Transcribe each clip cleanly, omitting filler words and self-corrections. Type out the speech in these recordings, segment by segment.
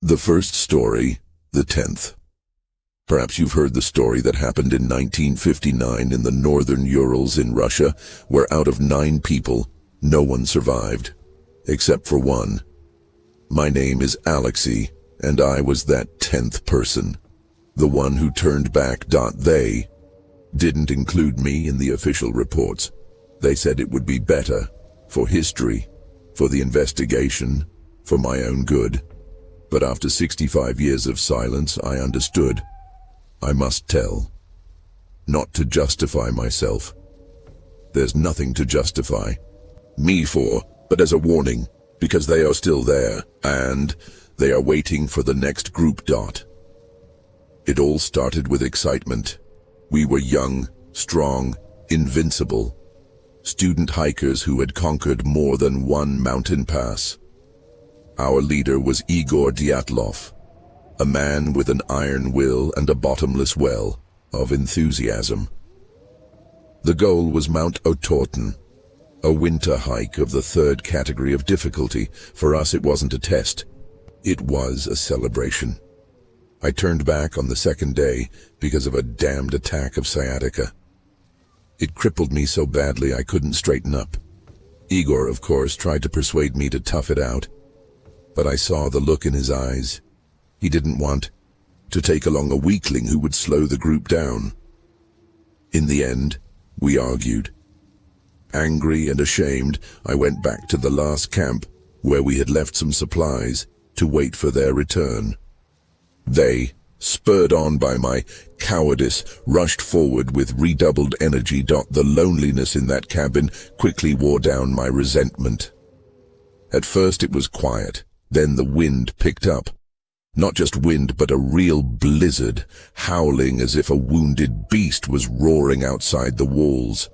The first story, the 10th. Perhaps you've heard the story that happened in 1959 in the northern Urals in Russia, where out of 9 people, no one survived, except for one. My name is Alexei, and I was that 10th person, the one who turned back. They didn't include me in the official reports. They said it would be better, for history, for the investigation, for my own good. But after 65 years of silence, I understood. I must tell. Not to justify myself. There's nothing to justify me for, but as a warning, because they are still there, and they are waiting for the next group. It all started with excitement. We were young, strong, invincible. Student hikers who had conquered more than one mountain pass. Our leader was Igor Dyatlov, a man with an iron will and a bottomless well of enthusiasm. The goal was Mount Otorten, a winter hike of the 3rd category of difficulty. For us, it wasn't a test. It was a celebration. I turned back on the 2nd day because of a damned attack of sciatica. It crippled me so badly I couldn't straighten up. Igor, of course, tried to persuade me to tough it out, but I saw the look in his eyes. He didn't want to take along a weakling who would slow the group down. In the end, we argued. Angry and ashamed, I went back to the last camp, where we had left some supplies, to wait for their return. They, spurred on by my cowardice, rushed forward with redoubled energy. The loneliness in that cabin quickly wore down my resentment. At first it was quiet, then the wind picked up. Not just wind, but a real blizzard, howling as if a wounded beast was roaring outside the walls.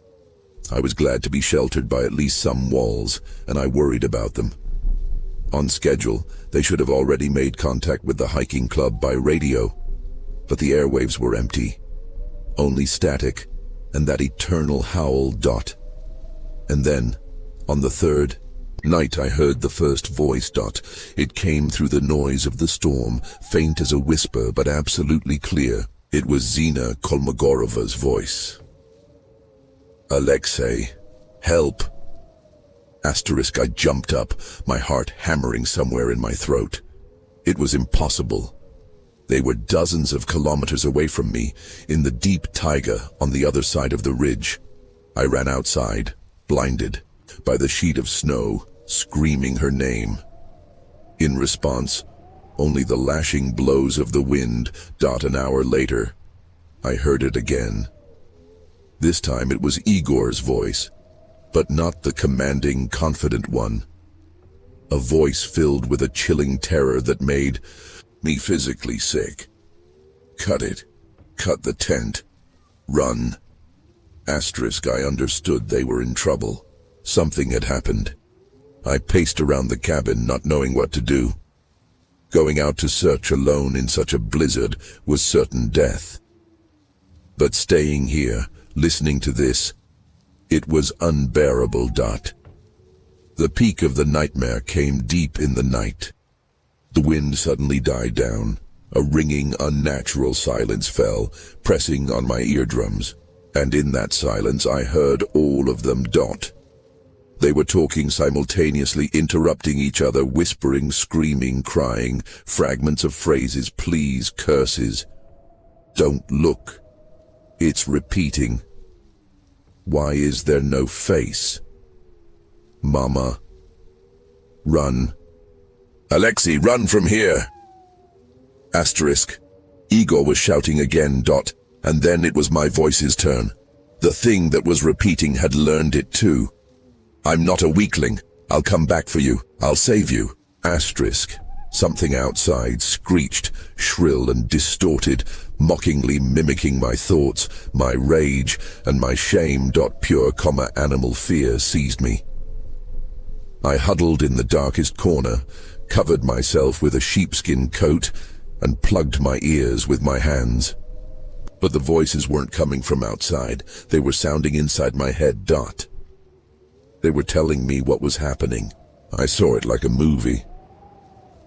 I was glad to be sheltered by at least some walls, and I worried about them. On schedule, they should have already made contact with the hiking club by radio, but the airwaves were empty. Only static, and that eternal howl. And then, on the 3rd night, I heard the first voice. It came through the noise of the storm, faint as a whisper but absolutely clear. It was Zina Kolmogorova's voice. Alexei, help. I jumped up, my heart hammering somewhere in my throat. It was impossible. They were dozens of kilometers away from me, in the deep taiga on the other side of the ridge. I ran outside, blinded by the sheet of snow, screaming her name. In response, only the lashing blows of the wind. An hour later, I heard it again. This time it was Igor's voice, but not the commanding, confident one. A voice filled with a chilling terror that made me physically sick. Cut it. Cut the tent. Run. I understood they were in trouble. Something had happened. I paced around the cabin, not knowing what to do. Going out to search alone in such a blizzard was certain death. But staying here, listening to this, it was unbearable. The peak of the nightmare came deep in the night. The wind suddenly died down. A ringing, unnatural silence fell, pressing on my eardrums. And in that silence I heard all of them. They were talking simultaneously, interrupting each other, whispering, screaming, crying, fragments of phrases, pleas, curses. Don't look. It's repeating. Why is there no face? Mama. Run. Alexei, run from here. Igor was shouting again. And then it was my voice's turn. The thing that was repeating had learned it too. I'm not a weakling. I'll come back for you. I'll save you. Something outside screeched, shrill and distorted, mockingly mimicking my thoughts, my rage, and my shame. Pure, animal fear seized me. I huddled in the darkest corner, covered myself with a sheepskin coat, and plugged my ears with my hands. But the voices weren't coming from outside. They were sounding inside my head. They were telling me what was happening. I saw it like a movie.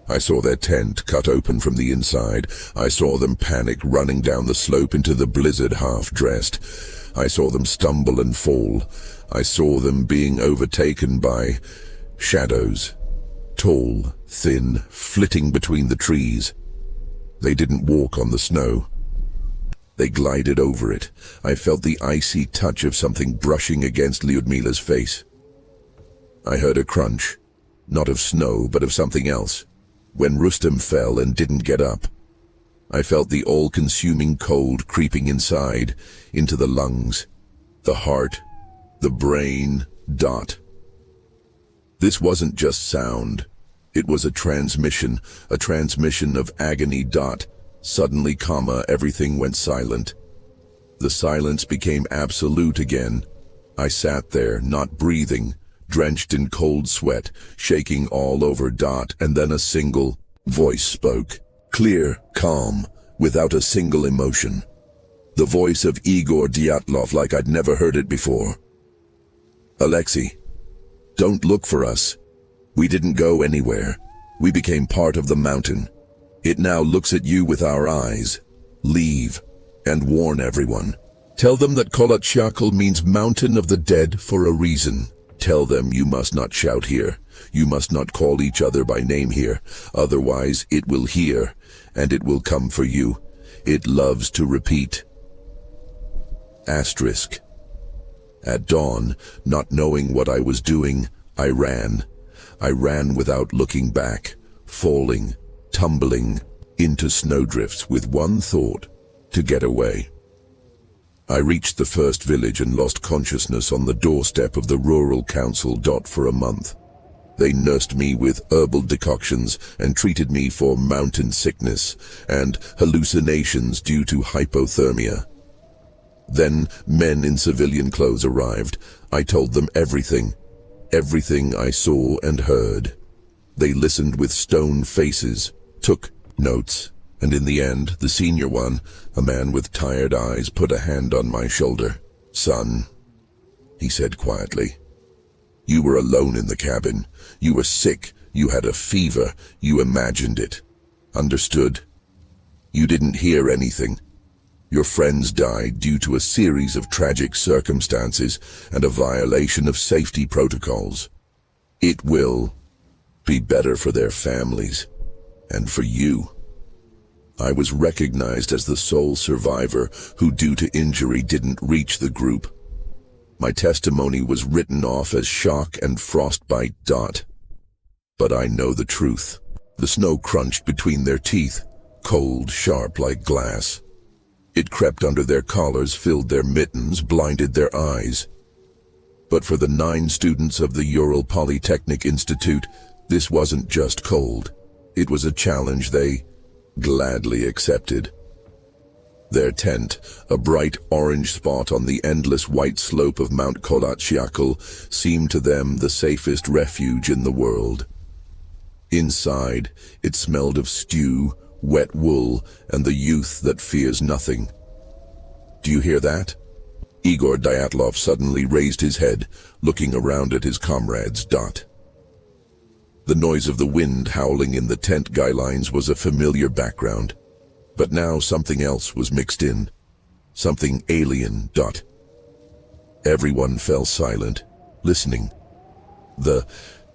I saw their tent cut open from the inside. I saw them panic, running down the slope into the blizzard half-dressed. I saw them stumble and fall. I saw them being overtaken by shadows, tall, thin, flitting between the trees. They didn't walk on the snow. They glided over it. I felt the icy touch of something brushing against Lyudmila's face. I heard a crunch, not of snow, but of something else. When Rustem fell and didn't get up, I felt the all-consuming cold creeping inside, into the lungs, the heart, the brain. This wasn't just sound. It was a transmission of agony. Suddenly, everything went silent. The silence became absolute again. I sat there, not breathing, drenched in cold sweat, shaking all over. And then a single voice spoke. Clear, calm, without a single emotion. The voice of Igor Dyatlov like I'd never heard it before. Alexei, don't look for us. We didn't go anywhere. We became part of the mountain. It now looks at you with our eyes. Leave, and warn everyone. Tell them that Kolatsyakl means mountain of the dead for a reason. Tell them you must not shout here. You must not call each other by name here. Otherwise it will hear, and it will come for you. It loves to repeat. Asterisk. At dawn, not knowing what I was doing, I ran. I ran without looking back, falling, tumbling into snowdrifts with one thought, to get away. I reached the first village and lost consciousness on the doorstep of the rural council. For a month. They nursed me with herbal decoctions and treated me for mountain sickness and hallucinations due to hypothermia. Then men in civilian clothes arrived. I told them everything I saw and heard. They listened with stone faces, took notes, and in the end, the senior one, a man with tired eyes, put a hand on my shoulder. Son, he said quietly, you were alone in the cabin. You were sick. You had a fever. You imagined it. Understood? You didn't hear anything. Your friends died due to a series of tragic circumstances and a violation of safety protocols. It will be better for their families and for you. I was recognized as the sole survivor who, due to injury, didn't reach the group. My testimony was written off as shock and frostbite. But I know the truth. The snow crunched between their teeth, cold, sharp like glass. It crept under their collars, filled their mittens, blinded their eyes. But for the 9 students of the Ural Polytechnic Institute, this wasn't just cold. It was a challenge they gladly accepted. Their tent, a bright orange spot on the endless white slope of Mount Kolatsyakl, seemed to them the safest refuge in the world. Inside, it smelled of stew, wet wool, and the youth that fears nothing. Do you hear that? Igor Dyatlov suddenly raised his head, looking around at his comrades. The noise of the wind howling in the tent guylines was a familiar background, but now something else was mixed in, something alien. Everyone fell silent, listening. The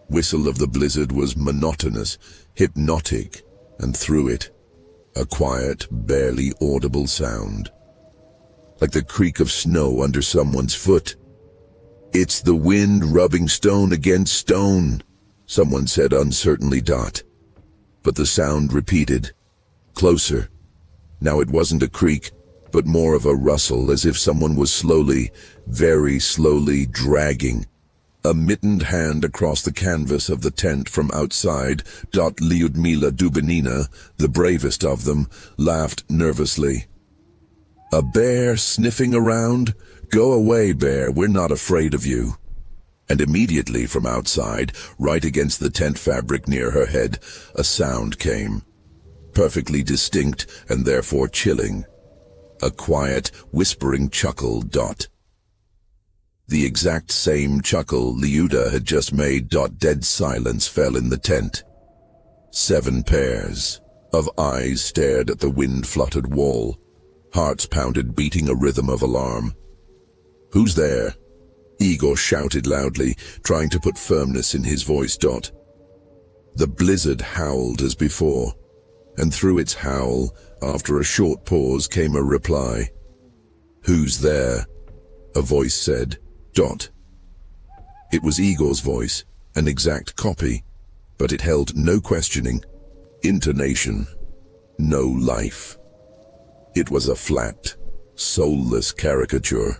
whistle of the blizzard was monotonous, hypnotic, and through it, a quiet, barely audible sound, like the creak of snow under someone's foot. It's the wind rubbing stone against stone, someone said uncertainly. But the sound repeated, closer. Now it wasn't a creak, but more of a rustle, as if someone was slowly, very slowly dragging a mittened hand across the canvas of the tent from outside. Lyudmila Dubinina, the bravest of them, laughed nervously. A bear sniffing around? Go away, bear, we're not afraid of you. And immediately from outside, right against the tent fabric near her head, a sound came. Perfectly distinct and therefore chilling. A quiet, whispering chuckle. The exact same chuckle Lyuda had just made. Dead silence fell in the tent. 7 pairs of eyes stared at the wind-fluttered wall. Hearts pounded, beating a rhythm of alarm. "Who's there?" Igor shouted loudly, trying to put firmness in his voice. The blizzard howled as before, and through its howl, after a short pause, came a reply. "Who's there?" a voice said. It was Igor's voice, an exact copy, but it held no questioning, intonation, no life. It was a flat, soulless caricature,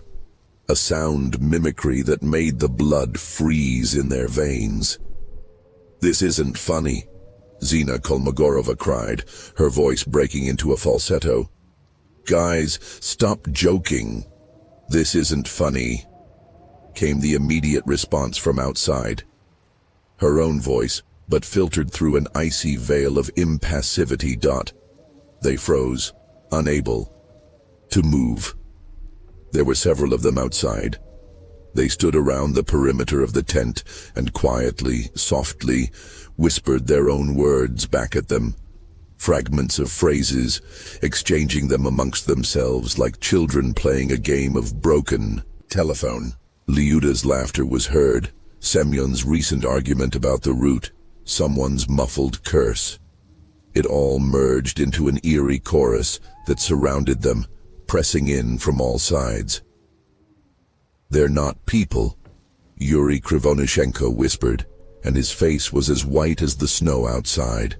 a sound mimicry that made the blood freeze in their veins. "This isn't funny," Zina Kolmogorova cried, her voice breaking into a falsetto. "Guys, stop joking. This isn't funny," came the immediate response from outside. Her own voice, but filtered through an icy veil of impassivity. They froze, unable to move. There were several of them outside. They stood around the perimeter of the tent and quietly, softly, whispered their own words back at them. Fragments of phrases, exchanging them amongst themselves like children playing a game of broken telephone. Liuda's laughter was heard, Semyon's recent argument about the route, someone's muffled curse. It all merged into an eerie chorus that surrounded them, pressing in from all sides. "They're not people," Yuri Krivonishenko whispered, and his face was as white as the snow outside.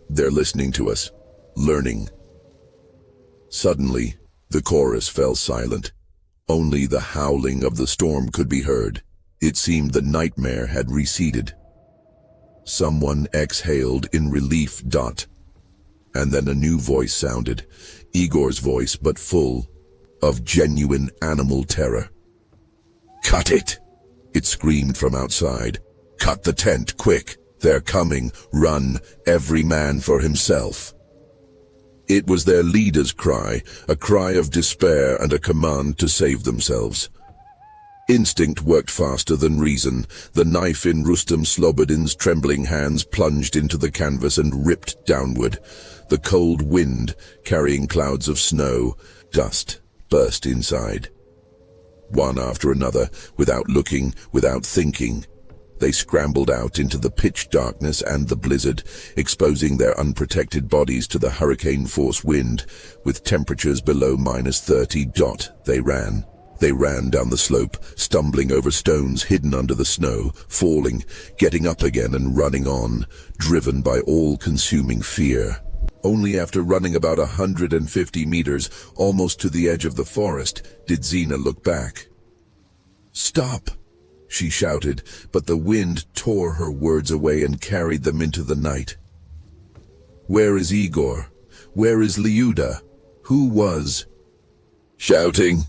They're listening to us, learning." Suddenly, the chorus fell silent. Only the howling of the storm could be heard. It seemed the nightmare had receded. Someone exhaled in relief. And then a new voice sounded, Igor's voice, but full of genuine animal terror. "Cut it!" it screamed from outside. "Cut the tent, quick! They're coming! Run, every man for himself!" It was their leader's cry, a cry of despair and a command to save themselves. Instinct worked faster than reason. The knife in Rustam Slobodin's trembling hands plunged into the canvas and ripped downward. The cold wind, carrying clouds of snow, dust, burst inside. One after another, without looking, without thinking, they scrambled out into the pitch darkness and the blizzard, exposing their unprotected bodies to the hurricane-force wind. With temperatures below -30, they ran. They ran down the slope, stumbling over stones hidden under the snow, falling, getting up again and running on, driven by all-consuming fear. Only after running about 150 meters, almost to the edge of the forest, did Zina look back. "Stop!" she shouted, but the wind tore her words away and carried them into the night. "Where is Igor? Where is Liuda? Who was shouting?"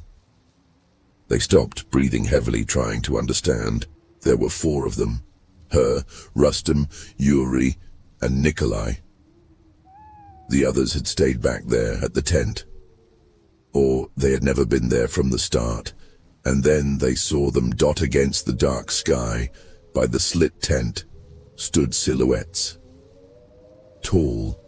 They stopped, breathing heavily, trying to understand. There were 4 of them. Her, Rustam, Yuri, and Nikolai. The others had stayed back there at the tent. Or they had never been there from the start. And then they saw them dot against the dark sky. By the slit tent stood silhouettes. Tall,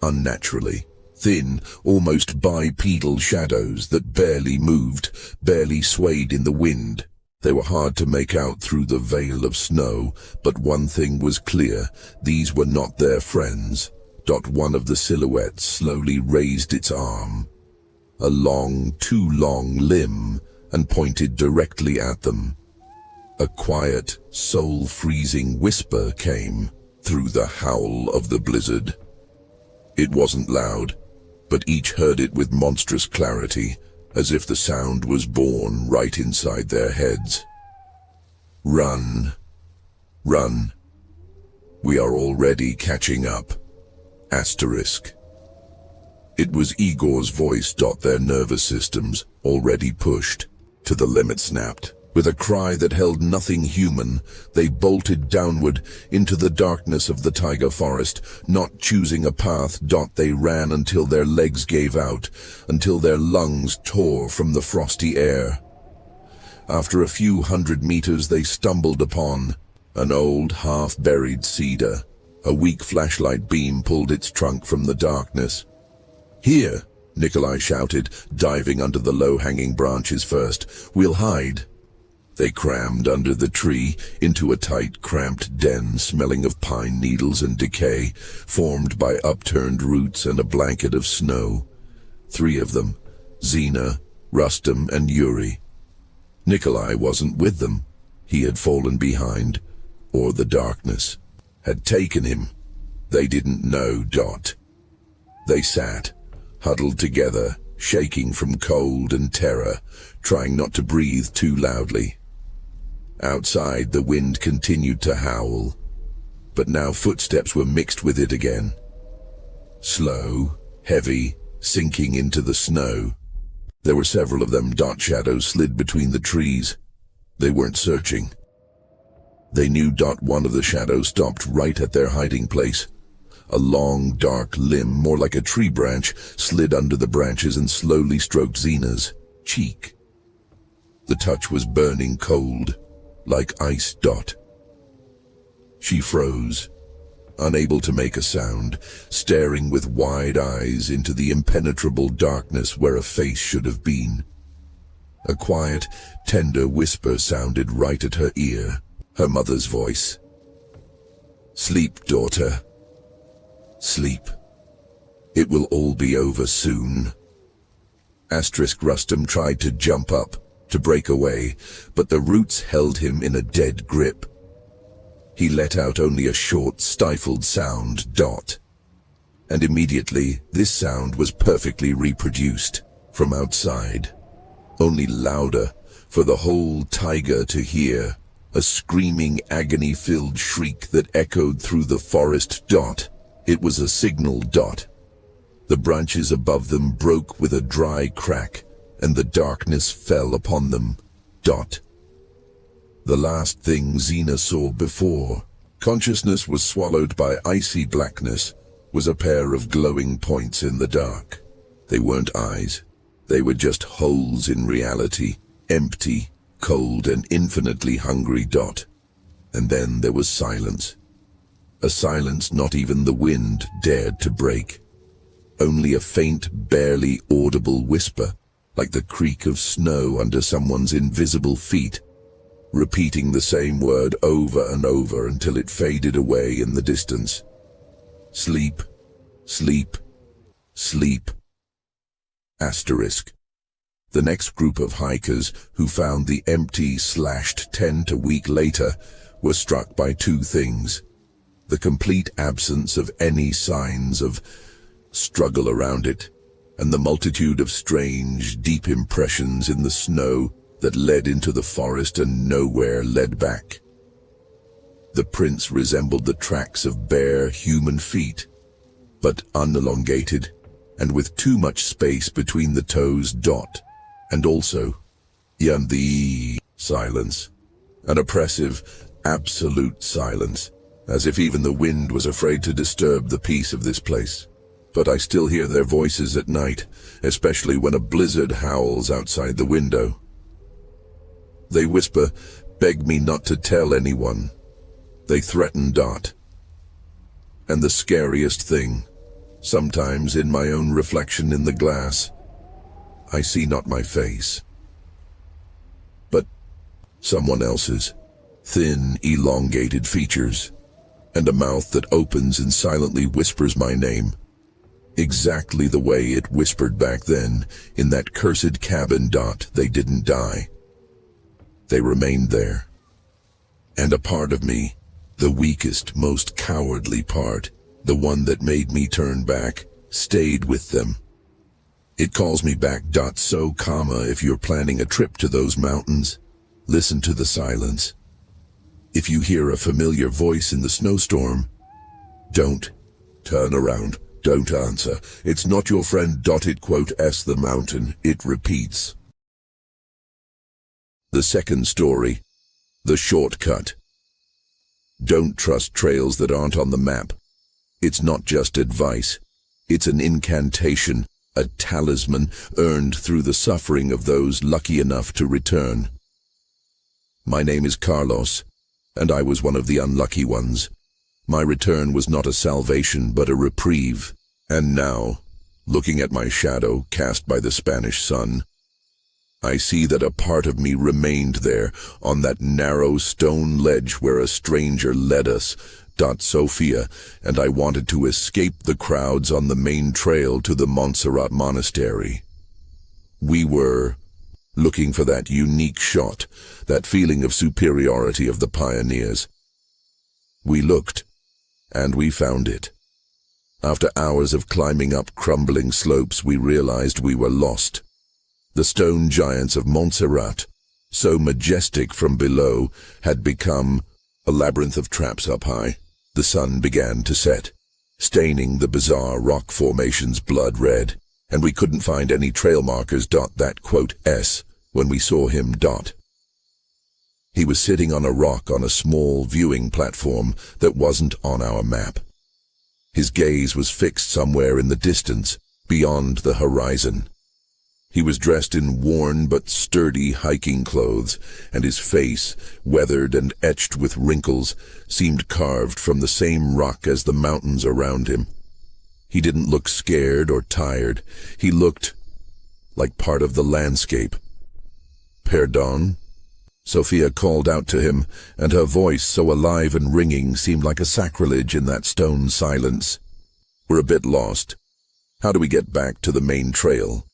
unnaturally, thin, almost bipedal shadows that barely moved, barely swayed in the wind. They were hard to make out through the veil of snow, but one thing was clear: these were not their friends. One of the silhouettes slowly raised its arm, a long, too long limb, and pointed directly at them. A quiet, soul-freezing whisper came through the howl of the blizzard. It wasn't loud, but each heard it with monstrous clarity, as if the sound was born right inside their heads. "Run, run. We are already catching up." Asterisk. It was Igor's voice. Their nervous systems, already pushed to the limit, snapped. With a cry that held nothing human, they bolted downward into the darkness of the taiga forest, not choosing a path. They ran until their legs gave out, until their lungs tore from the frosty air. After a few hundred meters, they stumbled upon an old, half-buried cedar. A weak flashlight beam pulled its trunk from the darkness. "Here," Nikolai shouted, diving under the low-hanging branches first. "We'll hide." They crammed under the tree into a tight, cramped den smelling of pine needles and decay, formed by upturned roots and a blanket of snow. 3 of them, Zina, Rustam, and Yuri. Nikolai wasn't with them. He had fallen behind, or the darkness had taken him. They didn't know. They sat, huddled together, shaking from cold and terror, trying not to breathe too loudly. Outside, the wind continued to howl, but now footsteps were mixed with it again. Slow, heavy, sinking into the snow. There were several of them. Shadows slid between the trees. They weren't searching. They knew. One of the shadows stopped right at their hiding place. A long, dark limb, more like a tree branch, slid under the branches and slowly stroked Zina's cheek. The touch was burning cold, like ice. She froze, unable to make a sound, staring with wide eyes into the impenetrable darkness where a face should have been. A quiet, tender whisper sounded right at her ear, her mother's voice. "Sleep, daughter. Sleep. It will all be over soon." Rustam tried to jump up, to break away, but the roots held him in a dead grip. He let out only a short, stifled sound. And immediately, this sound was perfectly reproduced from outside, only louder, for the whole taiga to hear, a screaming, agony-filled shriek that echoed through the forest. It was a signal. The branches above them broke with a dry crack, and the darkness fell upon them. The last thing Zina saw before consciousness was swallowed by icy blackness was a pair of glowing points in the dark. They weren't eyes. They were just holes in reality, empty, cold, and infinitely hungry. And then there was silence. A silence not even the wind dared to break. Only a faint, barely audible whisper, like the creak of snow under someone's invisible feet, repeating the same word over and over until it faded away in the distance. "Sleep, sleep, sleep." The next group of hikers who found the empty, slashed tent a week later were struck by 2 things: the complete absence of any signs of struggle around it, and the multitude of strange, deep impressions in the snow that led into the forest and nowhere led back. The prints resembled the tracks of bare human feet, but unelongated, and with too much space between the toes. And also, the silence. An oppressive, absolute silence, as if even the wind was afraid to disturb the peace of this place. But I still hear their voices at night, especially when a blizzard howls outside the window. They whisper, beg me not to tell anyone. They threaten. And the scariest thing, sometimes in my own reflection in the glass, I see not my face, but someone else's, thin, elongated features, and a mouth that opens and silently whispers my name. Exactly the way it whispered back then, in that cursed cabin. They didn't die. They remained there. And a part of me, the weakest, most cowardly part, the one that made me turn back, stayed with them. It calls me back. So, if you're planning a trip to those mountains, listen to the silence. If you hear a familiar voice in the snowstorm, don't turn around. Don't answer. It's not your friend. It quotes the mountain. It repeats. The second story, the shortcut. Don't trust trails that aren't on the map. It's not just advice. It's an incantation, a talisman earned through the suffering of those lucky enough to return. My name is Carlos, and I was one of the unlucky ones. My return was not a salvation but a reprieve. And now, looking at my shadow cast by the Spanish sun, I see that a part of me remained there, on that narrow stone ledge where a stranger led us, Sophia, and I wanted to escape the crowds on the main trail to the Montserrat monastery. We were looking for that unique shot, that feeling of superiority of the pioneers. We looked, and we found it. After hours of climbing up crumbling slopes, we realized we were lost. The stone giants of Montserrat, so majestic from below, had become a labyrinth of traps up high. The sun began to set, staining the bizarre rock formations blood red, and we couldn't find any trail markers. That quote S when we saw him. He was sitting on a rock on a small viewing platform that wasn't on our map. His gaze was fixed somewhere in the distance, beyond the horizon. He was dressed in worn but sturdy hiking clothes, and his face, weathered and etched with wrinkles, seemed carved from the same rock as the mountains around him. He didn't look scared or tired. He looked like part of the landscape. "Perdón?" Sophia called out to him, and her voice, so alive and ringing, seemed like a sacrilege in that stone silence. "We're a bit lost. How do we get back to the main trail?"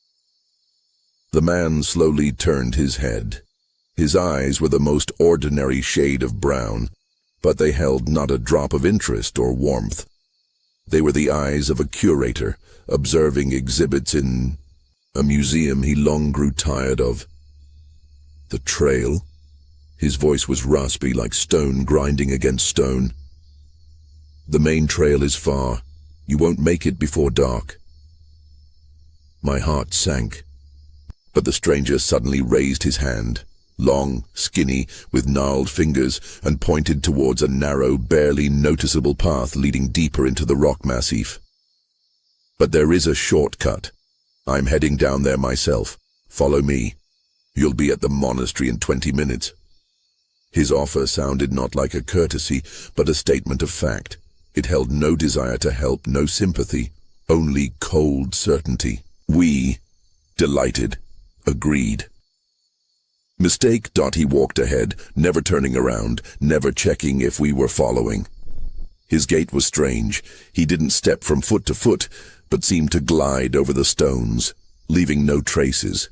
The man slowly turned his head. His eyes were the most ordinary shade of brown, but they held not a drop of interest or warmth. They were the eyes of a curator, observing exhibits in a museum he long grew tired of. "The trail?" His voice was raspy, like stone grinding against stone. "The main trail is far. You won't make it before dark." My heart sank. But the stranger suddenly raised his hand, long, skinny, with gnarled fingers, and pointed towards a narrow, barely noticeable path leading deeper into the rock massif. "But there is a shortcut. I'm heading down there myself. Follow me. You'll be at the monastery in 20 minutes. His offer sounded not like a courtesy, but a statement of fact. It held no desire to help, no sympathy, only cold certainty. We, delighted, agreed. "Mistake." He walked ahead, never turning around, never checking if we were following. His gait was strange. He didn't step from foot to foot, but seemed to glide over the stones, leaving no traces.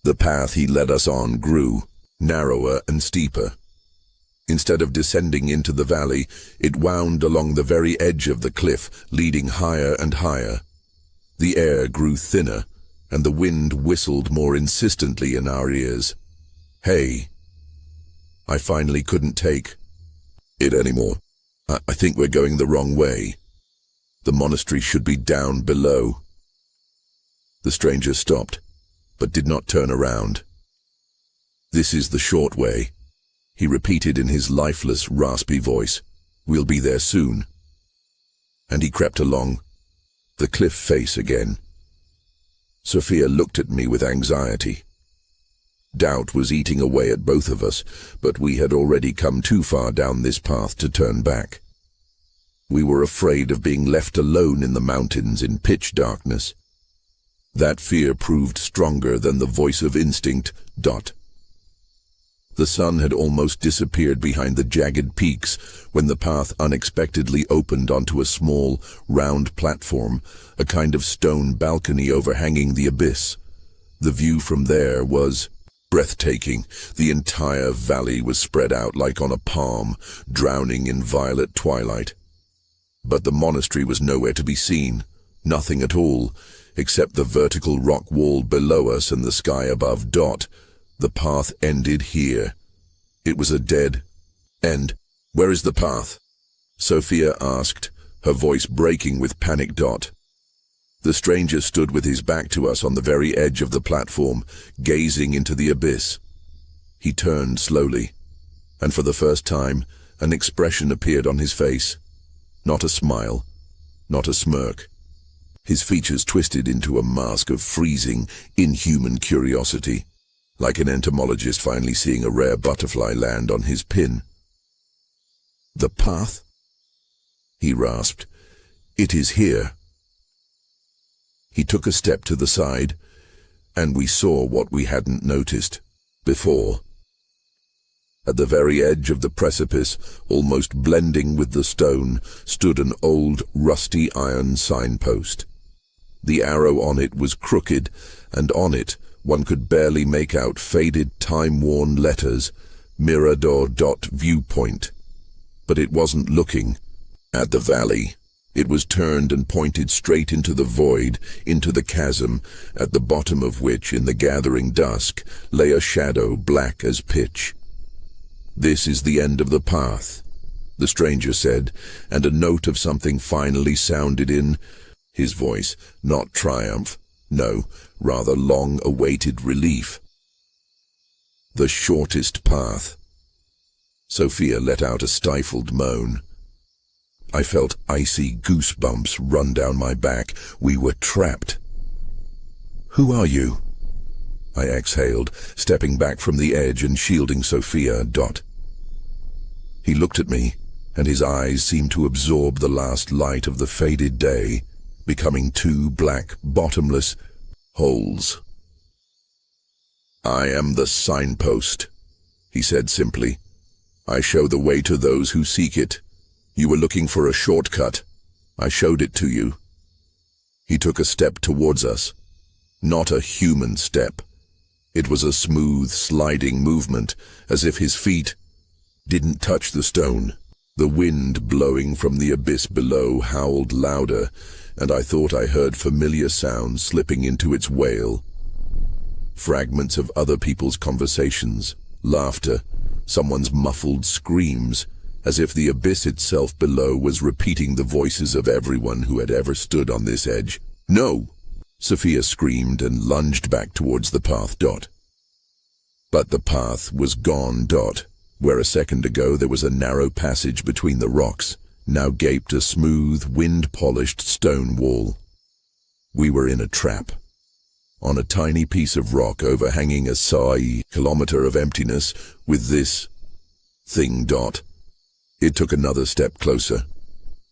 The path he led us on grew, narrower and steeper. Instead of descending into the valley, it wound along the very edge of the cliff, leading higher and higher. The air grew thinner, and the wind whistled more insistently in our ears. "Hey." I finally couldn't take it anymore. I think we're going the wrong way. The monastery should be down below." The stranger stopped, but did not turn around. "This is the short way," he repeated in his lifeless, raspy voice. "We'll be there soon." And he crept along the cliff face again. Sophia looked at me with anxiety. Doubt was eating away at both of us, but we had already come too far down this path to turn back. We were afraid of being left alone in the mountains in pitch darkness. That fear proved stronger than the voice of instinct. The sun had almost disappeared behind the jagged peaks when the path unexpectedly opened onto a small, round platform, a kind of stone balcony overhanging the abyss. The view from there was breathtaking. The entire valley was spread out like on a palm, drowning in violet twilight. But the monastery was nowhere to be seen, nothing at all, except the vertical rock wall below us and the sky above. The path ended here. It was a dead end. "Where is the path?" Sophia asked, her voice breaking with panic. The stranger stood with his back to us on the very edge of the platform, gazing into the abyss. He turned slowly, and for the first time, an expression appeared on his face. Not a smile, not a smirk. His features twisted into a mask of freezing, inhuman curiosity, like an entomologist finally seeing a rare butterfly land on his pin. "The path?" he rasped. "It is here." He took a step to the side, and we saw what we hadn't noticed before. At the very edge of the precipice, almost blending with the stone, stood an old, rusty iron signpost. The arrow on it was crooked, and on it one could barely make out faded, time-worn letters, Mirador. Viewpoint. But it wasn't looking at the valley. It was turned and pointed straight into the void, into the chasm, at the bottom of which, in the gathering dusk, lay a shadow black as pitch. "This is the end of the path," the stranger said, and a note of something finally sounded in his voice, not triumph, no, rather long-awaited relief. "The shortest path." Sophia let out a stifled moan. I felt icy goosebumps run down my back. We were trapped. "Who are you?" I exhaled, stepping back from the edge and shielding Sophia. He looked at me, and his eyes seemed to absorb the last light of the faded day, becoming two black, bottomless holes. "I am the signpost," he said simply. "I show the way to those who seek it. You were looking for a shortcut. I showed it to you." He took a step towards us. Not a human step. It was a smooth, sliding movement, as if his feet didn't touch the stone. The wind blowing from the abyss below howled louder, and I thought I heard familiar sounds slipping into its wail. Fragments of other people's conversations, laughter, someone's muffled screams, as if the abyss itself below was repeating the voices of everyone who had ever stood on this edge. "No!" Sophia screamed and lunged back towards the path. But the path was gone. Where a second ago there was a narrow passage between the rocks, now gaped a smooth, wind-polished stone wall. We were in a trap. On a tiny piece of rock overhanging a kilometer of emptiness, with this thing. It took another step closer.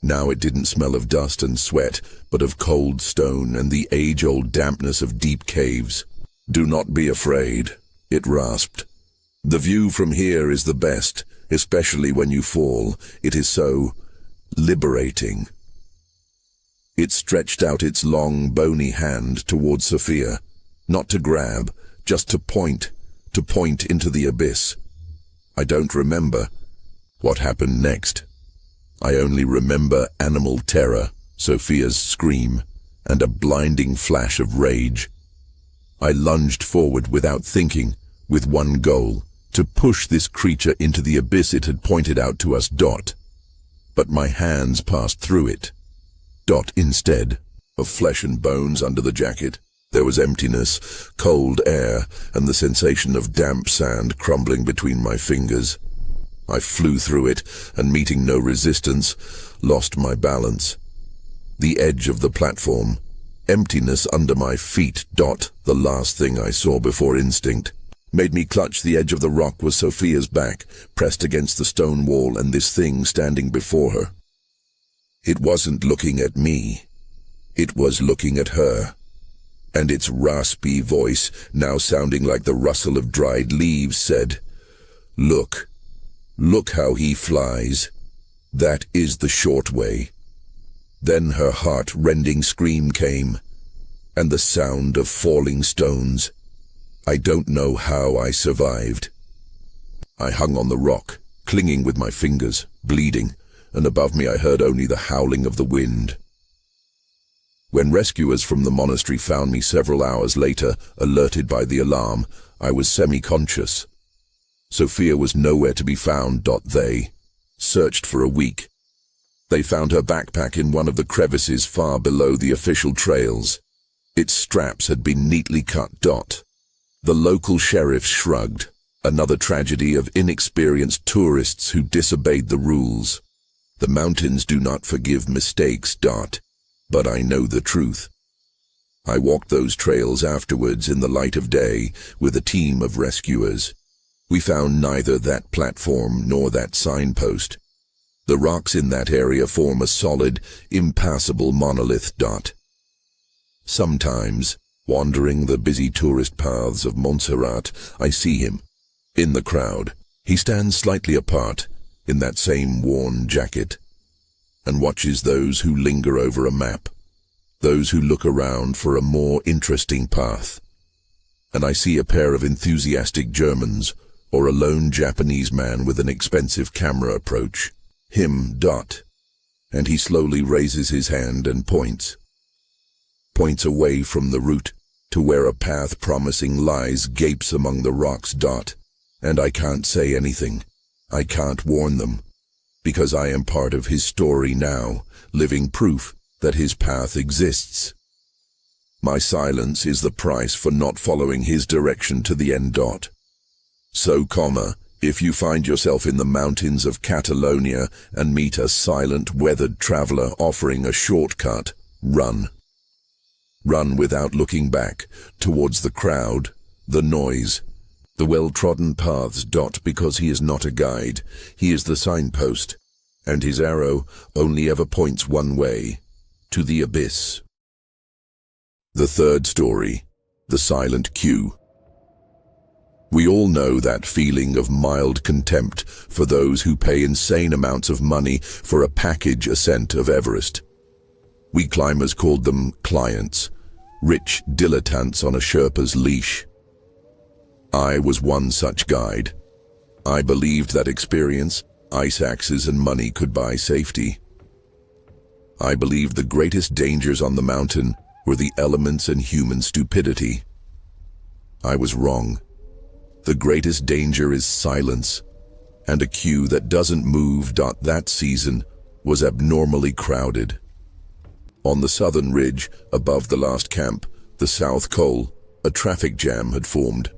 Now it didn't smell of dust and sweat, but of cold stone and the age-old dampness of deep caves. "Do not be afraid," it rasped. "The view from here is the best, especially when you fall. It is so liberating." It stretched out its long, bony hand towards Sophia, not to grab, just to point into the abyss. I don't remember what happened next. I only remember animal terror, Sophia's scream, and a blinding flash of rage. I lunged forward without thinking, with one goal: to push this creature into the abyss it had pointed out to us. But my hands passed through it. Instead of flesh and bones under the jacket, there was emptiness, cold air, and the sensation of damp sand crumbling between my fingers. I flew through it, and meeting no resistance, lost my balance. The edge of the platform, emptiness under my feet. The last thing I saw before instinct made me clutch the edge of the rock was Sophia's back, pressed against the stone wall, and this thing standing before her. It wasn't looking at me. It was looking at her. And its raspy voice, now sounding like the rustle of dried leaves, said, "Look. Look how he flies. That is the short way." Then her heart-rending scream came, and the sound of falling stones. I don't know how I survived. I hung on the rock, clinging with my fingers, bleeding, and above me I heard only the howling of the wind. When rescuers from the monastery found me several hours later, alerted by the alarm, I was semi-conscious. Sophia was nowhere to be found. They searched for a week. They found her backpack in one of the crevices far below the official trails. Its straps had been neatly cut. The local sheriff shrugged. Another tragedy of inexperienced tourists who disobeyed the rules. The mountains do not forgive mistakes. But I know the truth. I walked those trails afterwards in the light of day with a team of rescuers. We found neither that platform nor that signpost. The rocks in that area form a solid, impassable monolith. Sometimes, wandering the busy tourist paths of Montserrat, I see him. In the crowd, he stands slightly apart, in that same worn jacket, and watches those who linger over a map, those who look around for a more interesting path. And I see a pair of enthusiastic Germans, or a lone Japanese man with an expensive camera approach. Him. And he slowly raises his hand and points away from the route to where a path promising lies gapes among the rocks. And I can't say anything. I can't warn them, because I am part of his story now, living proof that his path exists. My silence is the price for not following his direction to the end. So, if you find yourself in the mountains of Catalonia and meet a silent, weathered traveler offering a shortcut, run. Run without looking back, towards the crowd, the noise, the well-trodden paths. Because he is not a guide, he is the signpost, and his arrow only ever points one way, to the abyss. The third story, the silent queue. We all know that feeling of mild contempt for those who pay insane amounts of money for a package ascent of Everest. We climbers called them clients, rich dilettantes on a Sherpa's leash. I was one such guide. I believed that experience, ice axes and money could buy safety. I believed the greatest dangers on the mountain were the elements and human stupidity. I was wrong. The greatest danger is silence, and a queue that doesn't move. That season was abnormally crowded. On the southern ridge, above the last camp, the South Col, a traffic jam had formed.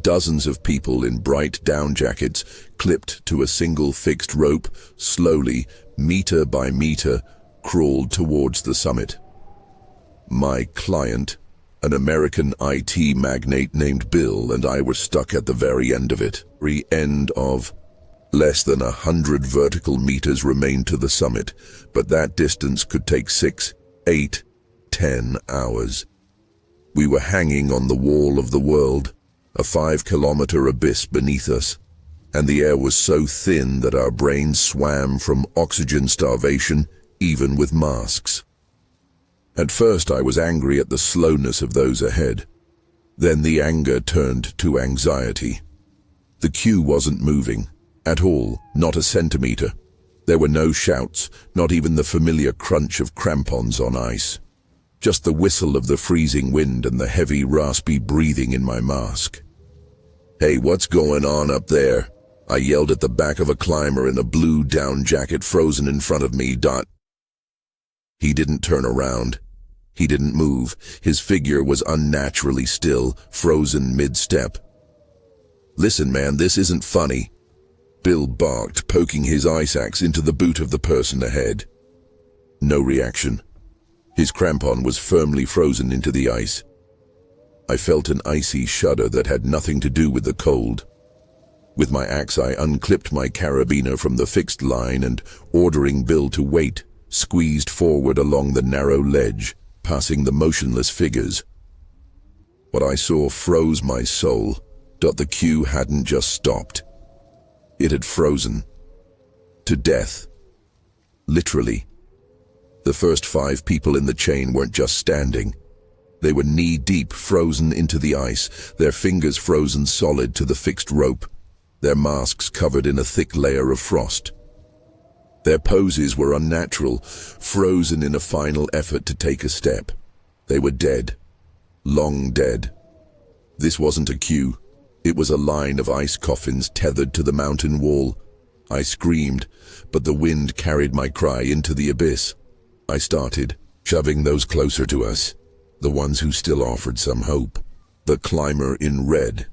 Dozens of people in bright down jackets, clipped to a single fixed rope, slowly, meter by meter, crawled towards the summit. My client, an American IT magnate named Bill, and I were stuck at the very end of it. Less than 100 vertical meters remained to the summit, but that distance could take 6, 8, 10 hours. We were hanging on the wall of the world, a 5-kilometer abyss beneath us, and the air was so thin that our brains swam from oxygen starvation, even with masks. At first I was angry at the slowness of those ahead. Then the anger turned to anxiety. The queue wasn't moving, at all, not a centimeter. There were no shouts, not even the familiar crunch of crampons on ice. Just the whistle of the freezing wind and the heavy, raspy breathing in my mask. "Hey, what's going on up there?" I yelled at the back of a climber in a blue down jacket frozen in front of me. He didn't turn around. He didn't move. His figure was unnaturally still, frozen mid-step. "Listen, man, this isn't funny," Bill barked, poking his ice axe into the boot of the person ahead. No reaction. His crampon was firmly frozen into the ice. I felt an icy shudder that had nothing to do with the cold. With my axe, I unclipped my carabiner from the fixed line and, ordering Bill to wait, squeezed forward along the narrow ledge, passing the motionless figures. What I saw froze my soul. The queue hadn't just stopped. It had frozen. To death. Literally. The first 5 people in the chain weren't just standing. They were knee-deep, frozen into the ice, their fingers frozen solid to the fixed rope, their masks covered in a thick layer of frost. Their poses were unnatural, frozen in a final effort to take a step. They were dead. Long dead. This wasn't a queue. It was a line of ice coffins tethered to the mountain wall. I screamed, but the wind carried my cry into the abyss. I started, shoving those closer to us, the ones who still offered some hope. The climber in red.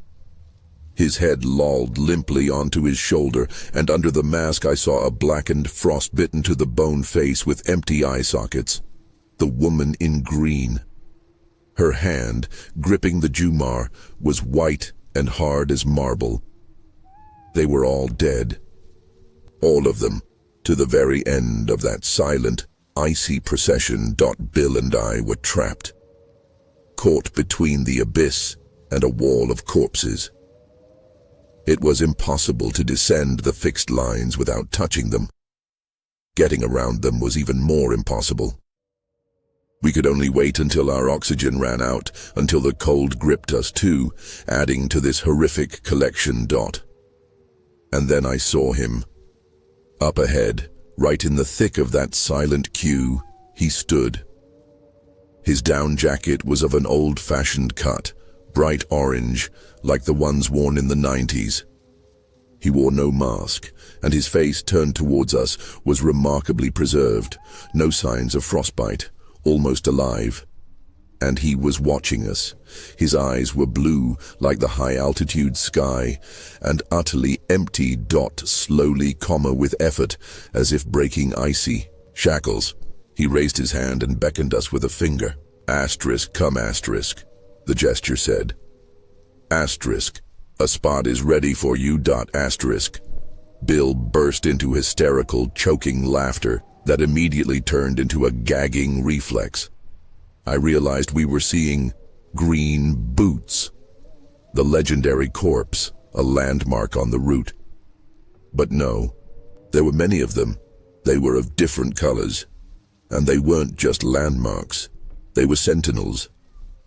His head lolled limply onto his shoulder, and under the mask I saw a blackened, frost-bitten to the bone face with empty eye sockets. The woman in green. Her hand, gripping the Jumar, was white and hard as marble. They were all dead. All of them. To the very end of that silent, icy procession. Bill and I were trapped, caught between the abyss and a wall of corpses. It was impossible to descend the fixed lines without touching them. Getting around them was even more impossible. We could only wait until our oxygen ran out, until the cold gripped us too, adding to this horrific collection. And then I saw him. Up ahead, right in the thick of that silent queue, he stood. His down jacket was of an old-fashioned cut, bright orange, like the ones worn in the 90s. He wore no mask, and his face, turned towards us, was remarkably preserved, no signs of frostbite, almost alive. And he was watching us. His eyes were blue, like the high-altitude sky, and utterly empty. Slowly, with effort, as if breaking icy shackles. He raised his hand and beckoned us with a finger. Come, the gesture said. A spot is ready for you. Bill burst into hysterical, choking laughter that immediately turned into a gagging reflex. I realized we were seeing green boots, the legendary corpse, a landmark on the route. But no, there were many of them. They were of different colors, and they weren't just landmarks. They were sentinels.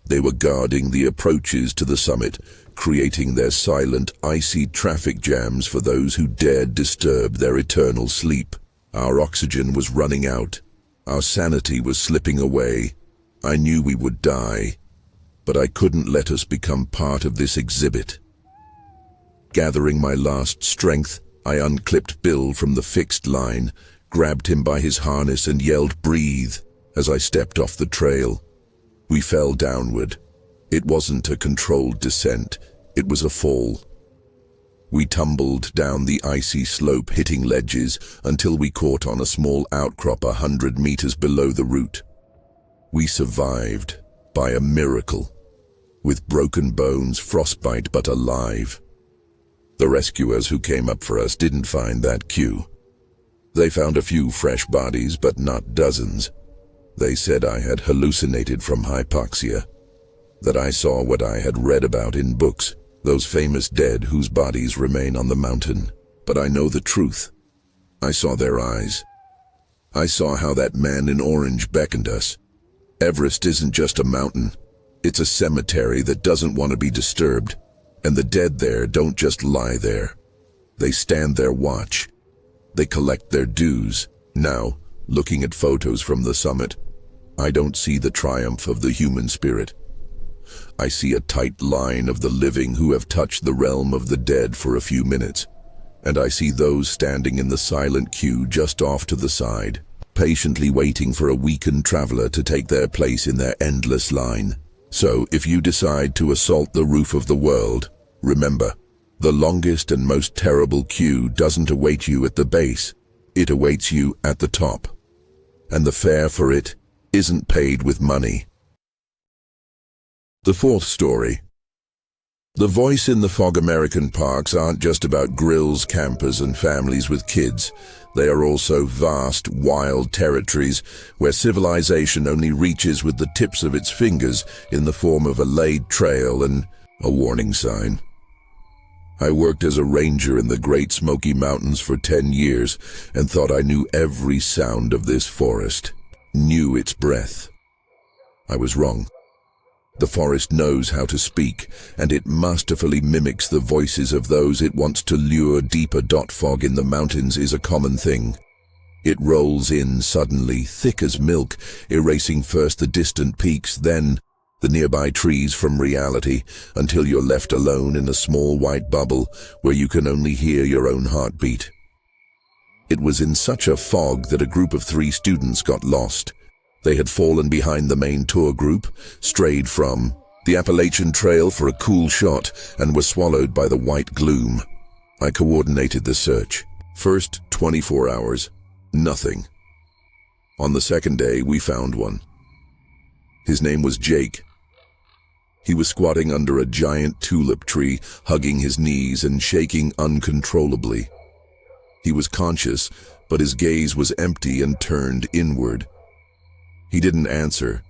They were guarding the approaches to the summit, creating their silent, icy traffic jams for those who dared disturb their eternal sleep. Our oxygen was running out. Our sanity was slipping away. I knew we would die, but I couldn't let us become part of this exhibit. Gathering my last strength, I unclipped Bill from the fixed line, grabbed him by his harness and yelled, "Breathe," as I stepped off the trail. We fell downward. It wasn't a controlled descent, it was a fall. We tumbled down the icy slope, hitting ledges, until we caught on a small outcrop 100 meters below the route. We survived, by a miracle, with broken bones, frostbite, but alive. The rescuers who came up for us didn't find that queue. They found a few fresh bodies, but not dozens. They said I had hallucinated from hypoxia, that I saw what I had read about in books, those famous dead whose bodies remain on the mountain. But I know the truth. I saw their eyes. I saw how that man in orange beckoned us. Everest isn't just a mountain. It's a cemetery that doesn't want to be disturbed. And the dead there don't just lie there. They stand their watch. They collect their dues. Now, looking at photos from the summit, I don't see the triumph of the human spirit. I see a tight line of the living who have touched the realm of the dead for a few minutes, and I see those standing in the silent queue just off to the side, patiently waiting for a weakened traveler to take their place in their endless line. So, if you decide to assault the roof of the world, remember, the longest and most terrible queue doesn't await you at the base, it awaits you at the top. And the fare for it isn't paid with money. The fourth story. The voice in the fog. American parks aren't just about grills, campers, and families with kids. They are also vast, wild territories where civilization only reaches with the tips of its fingers in the form of a laid trail and a warning sign. I worked as a ranger in the Great Smoky Mountains for 10 years and thought I knew every sound of this forest, knew its breath. I was wrong. The forest knows how to speak, and it masterfully mimics the voices of those it wants to lure deeper. Fog in the mountains is a common thing. It rolls in suddenly, thick as milk, erasing first the distant peaks, then the nearby trees from reality, until you're left alone in a small white bubble where you can only hear your own heartbeat. It was in such a fog that a group of 3 students got lost. They had fallen behind the main tour group, strayed from the Appalachian Trail for a cool shot, and were swallowed by the white gloom. I coordinated the search. First 24 hours, nothing. On the second day, we found one. His name was Jake. He was squatting under a giant tulip tree, hugging his knees and shaking uncontrollably. He was conscious, but his gaze was empty and turned inward. He didn't answer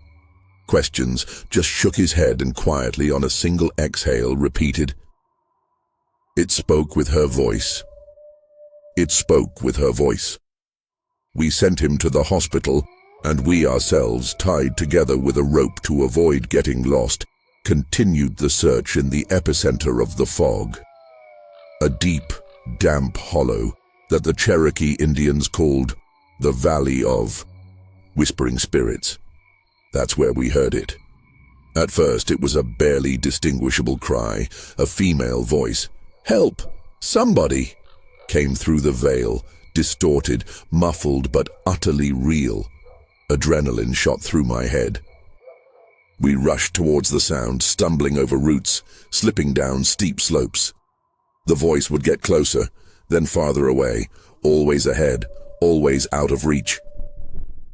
questions, just shook his head and quietly, on a single exhale, repeated, "It spoke with her voice. It spoke with her voice." We sent him to the hospital, and we ourselves, tied together with a rope to avoid getting lost, continued the search in the epicenter of the fog. A deep, damp hollow that the Cherokee Indians called the Valley of Whispering Spirits. That's where we heard it. At first it was a barely distinguishable cry, a female voice. "Help! Somebody!" came through the veil, distorted, muffled, but utterly real. Adrenaline shot through my head. We rushed towards the sound, stumbling over roots, slipping down steep slopes. The voice would get closer, then farther away, always ahead, always out of reach.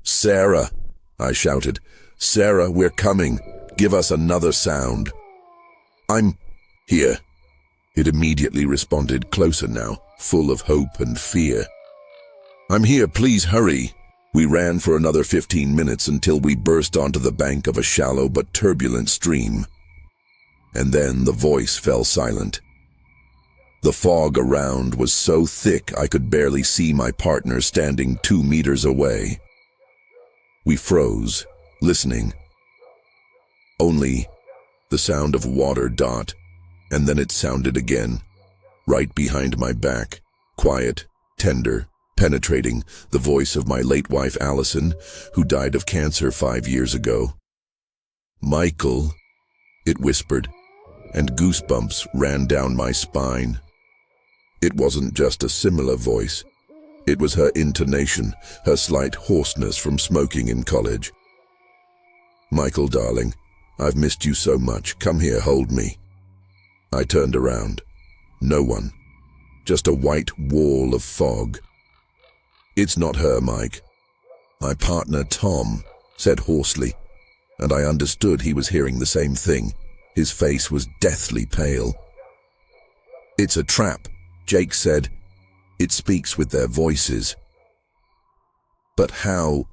"Sarah!" I shouted. "Sarah, we're coming. Give us another sound." "I'm here." It immediately responded, closer now, full of hope and fear. "I'm here, please hurry." We ran for another 15 minutes until we burst onto the bank of a shallow but turbulent stream. And then the voice fell silent. The fog around was so thick I could barely see my partner standing 2 meters away. We froze, listening. Only the sound of water dot, and then it sounded again, right behind my back, quiet, tender, penetrating, the voice of my late wife Allison, who died of cancer 5 years ago. "Michael," it whispered, and goosebumps ran down my spine. It wasn't just a similar voice. It was her intonation, her slight hoarseness from smoking in college. "Michael, darling, I've missed you so much. Come here, hold me." I turned around. No one. Just a white wall of fog. "It's not her, Mike." My partner, Tom, said hoarsely, and I understood he was hearing the same thing. His face was deathly pale. "It's a trap," Jake said. "It speaks with their voices." "But how?"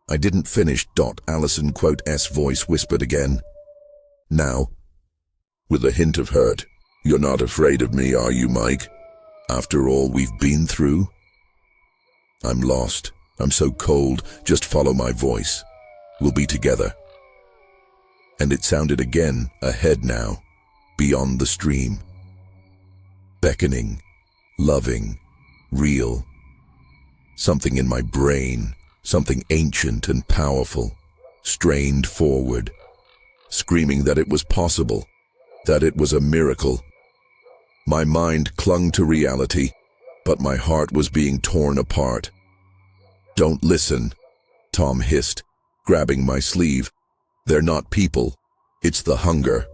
I didn't finish. Allison S voice whispered again. Now, with a hint of hurt, "You're not afraid of me, are you, Mike? After all we've been through?" "I'm lost. I'm so cold. Just follow my voice. We'll be together." And it sounded again, ahead now, beyond the stream. Beckoning, loving, real. Something in my brain, something ancient and powerful, strained forward, screaming that it was possible, that it was a miracle. My mind clung to reality, but my heart was being torn apart. "Don't listen," Tom hissed, grabbing my sleeve. "They're not people. It's the hunger."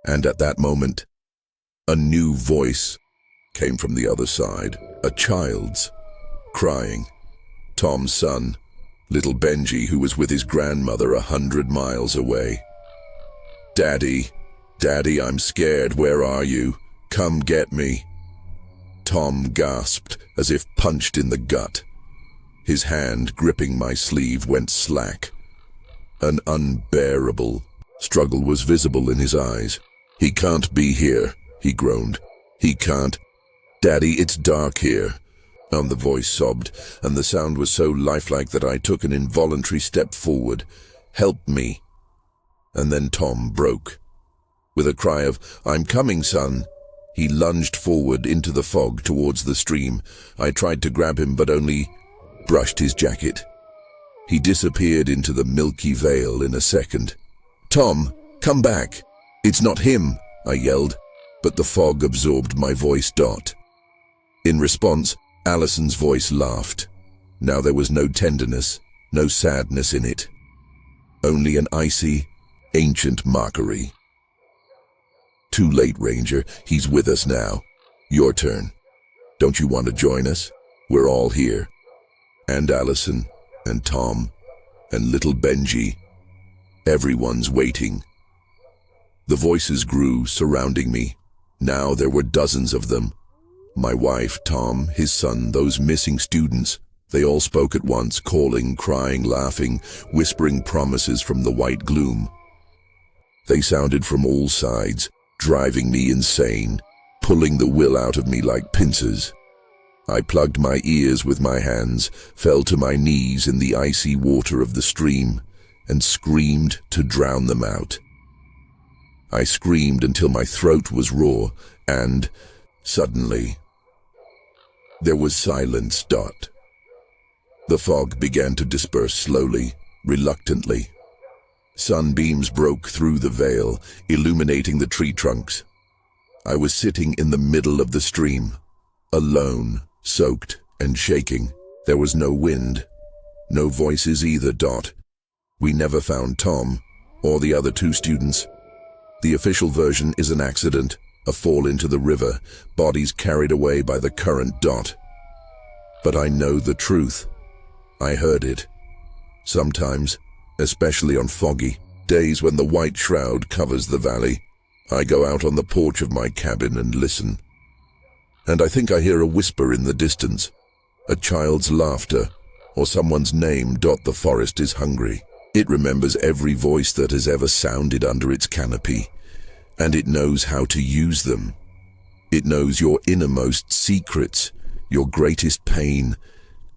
And at that moment, a new voice came from the other side, a child's, crying. Tom's son, little Benji, who was with his grandmother 100 miles away. "Daddy, Daddy, I'm scared. Where are you? Come get me." Tom gasped, as if punched in the gut. His hand, gripping my sleeve, went slack. An unbearable struggle was visible in his eyes. "He can't be here," he groaned. "He can't. Daddy, it's dark here." And the voice sobbed, and the sound was so lifelike that I took an involuntary step forward. "Help me." And then Tom broke. With a cry of, "I'm coming, son," he lunged forward into the fog towards the stream. I tried to grab him, but only brushed his jacket. He disappeared into the milky veil in a second. "Tom, come back." "It's not him," I yelled, but the fog absorbed my voice. In response, Allison's voice laughed. Now there was no tenderness, no sadness in it. Only an icy, ancient mockery. "Too late, Ranger. He's with us now. Your turn. Don't you want to join us? We're all here. And Allison, and Tom, and little Benji. Everyone's waiting." The voices grew, surrounding me. Now there were dozens of them. My wife, Tom, his son, those missing students. They all spoke at once, calling, crying, laughing, whispering promises from the white gloom. They sounded from all sides, driving me insane, pulling the will out of me like pincers. I plugged my ears with my hands, fell to my knees in the icy water of the stream, and screamed to drown them out. I screamed until my throat was raw, and, suddenly, there was silence. The fog began to disperse slowly, reluctantly. Sunbeams broke through the veil, illuminating the tree trunks. I was sitting in the middle of the stream, alone, soaked and shaking. There was no wind, no voices either. We never found Tom or the other two students. The official version is an accident, a fall into the river, bodies carried away by the current. But I know the truth. I heard it. Sometimes, especially on foggy days when the white shroud covers the valley, I go out on the porch of my cabin and listen. And I think I hear a whisper in the distance, a child's laughter, or someone's name. The forest is hungry. It remembers every voice that has ever sounded under its canopy, and it knows how to use them. It knows your innermost secrets, your greatest pain,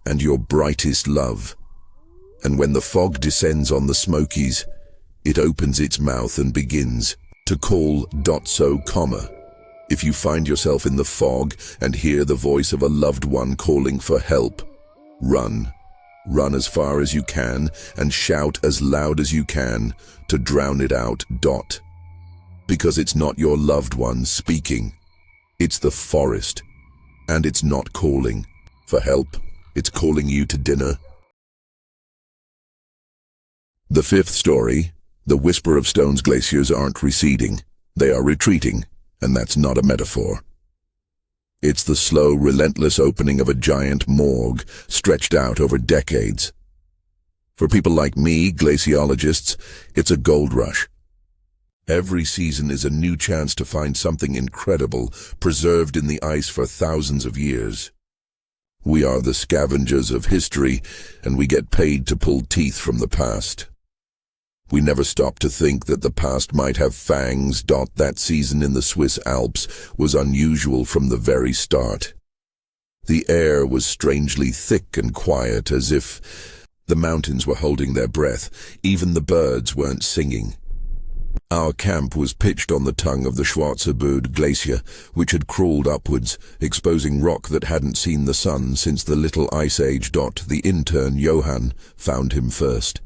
and your brightest love. And when the fog descends on the Smokies, it opens its mouth and begins to call. If you find yourself in the fog and hear the voice of a loved one calling for help, run. Run as far as you can and shout as loud as you can to drown it out. Because it's not your loved one speaking. It's the forest. And it's not calling for help. It's calling you to dinner. The fifth story, the whisper of stones. Glaciers aren't receding. They are retreating, and that's not a metaphor. It's the slow, relentless opening of a giant morgue stretched out over decades. For people like me, glaciologists, it's a gold rush. Every season is a new chance to find something incredible preserved in the ice for thousands of years. We are the scavengers of history, and we get paid to pull teeth from the past. We never stop to think that the past might have fangs. That season in the Swiss Alps was unusual from the very start. The air was strangely thick and quiet, as if the mountains were holding their breath. Even the birds weren't singing. Our camp was pitched on the tongue of the Schwarzeböd Glacier, which had crawled upwards, exposing rock that hadn't seen the sun since the Little Ice Age. The intern, Johann, found him first.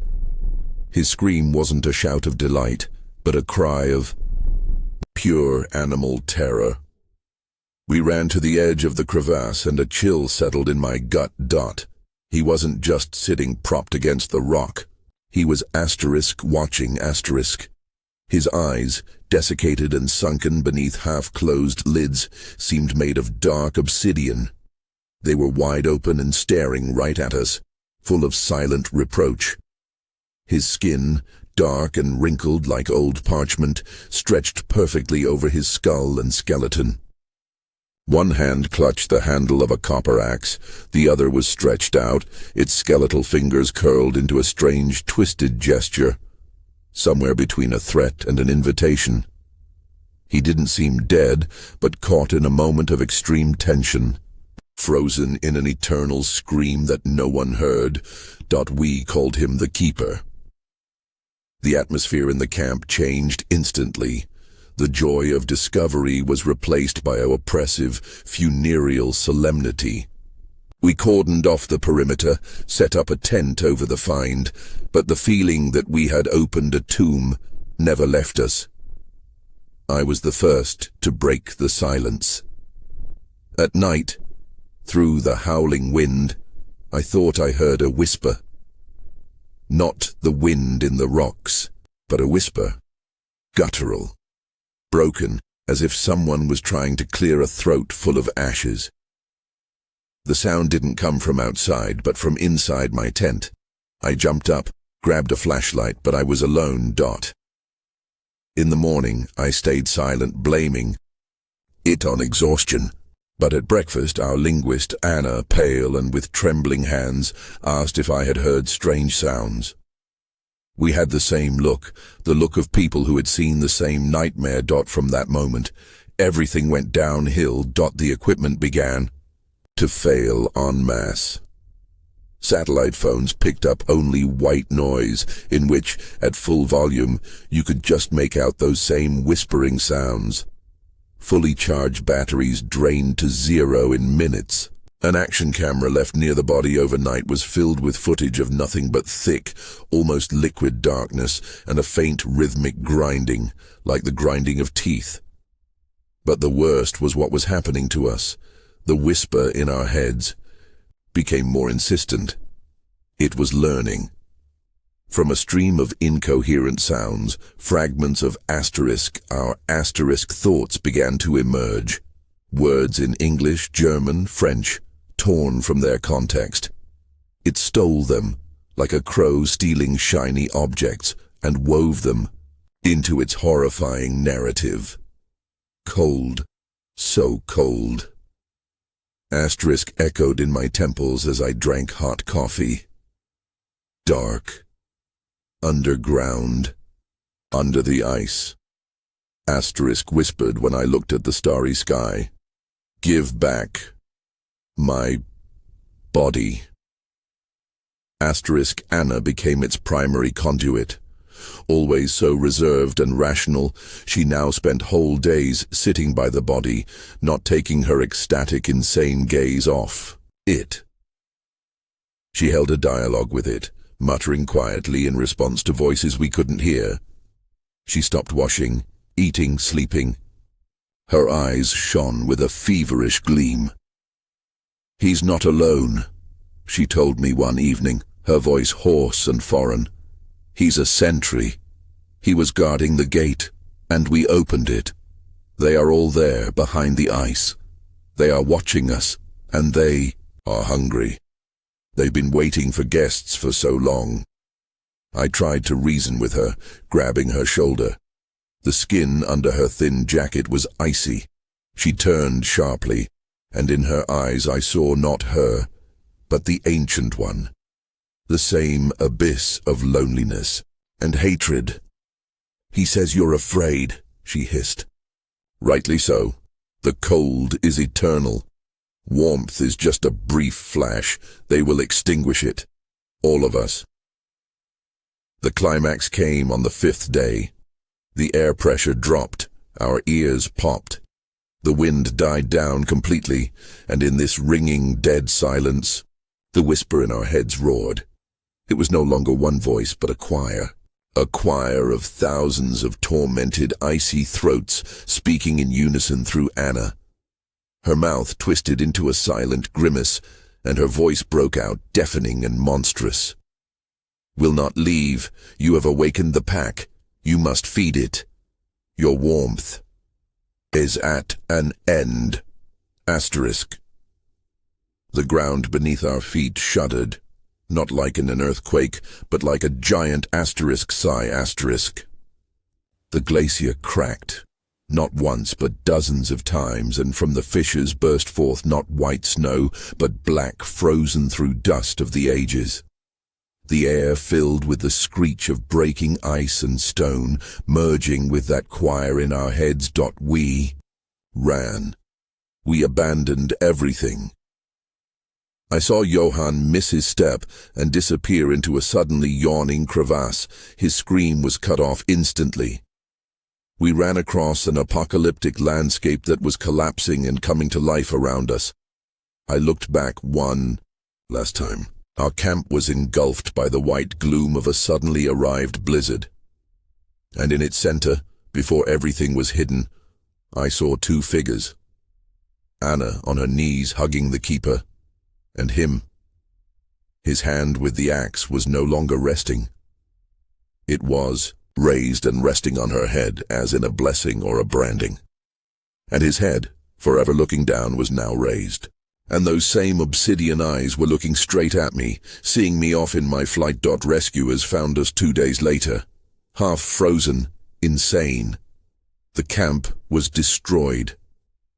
His scream wasn't a shout of delight, but a cry of pure animal terror. We ran to the edge of the crevasse, and a chill settled in my gut. He wasn't just sitting propped against the rock. He was watching. His eyes, desiccated and sunken beneath half-closed lids, seemed made of dark obsidian. They were wide open and staring right at us, full of silent reproach. His skin, dark and wrinkled like old parchment, stretched perfectly over his skull and skeleton. One hand clutched the handle of a copper axe, the other was stretched out, its skeletal fingers curled into a strange, twisted gesture, somewhere between a threat and an invitation. He didn't seem dead, but caught in a moment of extreme tension, frozen in an eternal scream that no one heard. We called him the Keeper. The atmosphere in the camp changed instantly. The joy of discovery was replaced by an oppressive, funereal solemnity. We cordoned off the perimeter, set up a tent over the find, but the feeling that we had opened a tomb never left us. I was the first to break the silence. At night, through the howling wind, I thought I heard a whisper. Not the wind in the rocks, but a whisper, guttural, broken, as if someone was trying to clear a throat full of ashes. The sound didn't come from outside, but from inside my tent. I jumped up, grabbed a flashlight, but I was alone. In the morning, I stayed silent, blaming it on exhaustion. But at breakfast, our linguist, Anna, pale and with trembling hands, asked if I had heard strange sounds. We had the same look, the look of people who had seen the same nightmare. From that moment, everything went downhill. The equipment began to fail en masse. Satellite phones picked up only white noise, in which, at full volume, you could just make out those same whispering sounds. Fully charged batteries drained to zero in minutes. An action camera left near the body overnight was filled with footage of nothing but thick, almost liquid darkness and a faint rhythmic grinding, like the grinding of teeth. But the worst was what was happening to us. The whisper in our heads became more insistent. It was learning. From a stream of incoherent sounds, fragments of asterisk, our asterisk thoughts began to emerge. Words in English, German, French, torn from their context. It stole them, like a crow stealing shiny objects, and wove them into its horrifying narrative. Cold, so cold. Asterisk echoed in my temples as I drank hot coffee. Dark. Underground. Under the ice. Asterisk whispered when I looked at the starry sky. Give back my body. Asterisk Anna became its primary conduit. Always so reserved and rational, she now spent whole days sitting by the body, not taking her ecstatic, insane gaze off it. She held a dialogue with it, muttering quietly in response to voices we couldn't hear. She stopped washing, eating, sleeping. Her eyes shone with a feverish gleam. "He's not alone," she told me one evening, her voice hoarse and foreign. "He's a sentry. He was guarding the gate, and we opened it. They are all there behind the ice. They are watching us, and they are hungry. They've been waiting for guests for so long." I tried to reason with her, grabbing her shoulder. The skin under her thin jacket was icy. She turned sharply, and in her eyes I saw not her, but the Ancient One. The same abyss of loneliness and hatred. "He says you're afraid," she hissed. "Rightly so. The cold is eternal. Warmth is just a brief flash. They will extinguish it. All of us." The climax came on the 5th day. The air pressure dropped. Our ears popped. The wind died down completely, and in this ringing, dead silence, the whisper in our heads roared. It was no longer one voice, but a choir of thousands of tormented, icy throats speaking in unison through Anna. Her mouth twisted into a silent grimace, and her voice broke out, deafening and monstrous. "Will not leave. You have awakened the pack. You must feed it. Your warmth is at an end." Asterisk. The ground beneath our feet shuddered, not like in an earthquake, but like a giant asterisk sigh. Asterisk. The glacier cracked, not once but dozens of times, and from the fissures burst forth not white snow, but black, frozen through dust of the ages. The air filled with the screech of breaking ice and stone, merging with that choir in our heads. We ran. We abandoned everything. I saw Johann miss his step and disappear into a suddenly yawning crevasse. His scream was cut off instantly. We ran across an apocalyptic landscape that was collapsing and coming to life around us. I looked back one last time. Our camp was engulfed by the white gloom of a suddenly arrived blizzard. And in its center, before everything was hidden, I saw two figures. Anna on her knees hugging the keeper, and him. His hand with the axe was no longer resting. It was raised and resting on her head as in a blessing or a branding. And his head, forever looking down, was now raised. And those same obsidian eyes were looking straight at me, seeing me off in my flight. Rescuers found us 2 days later, half frozen, insane. The camp was destroyed.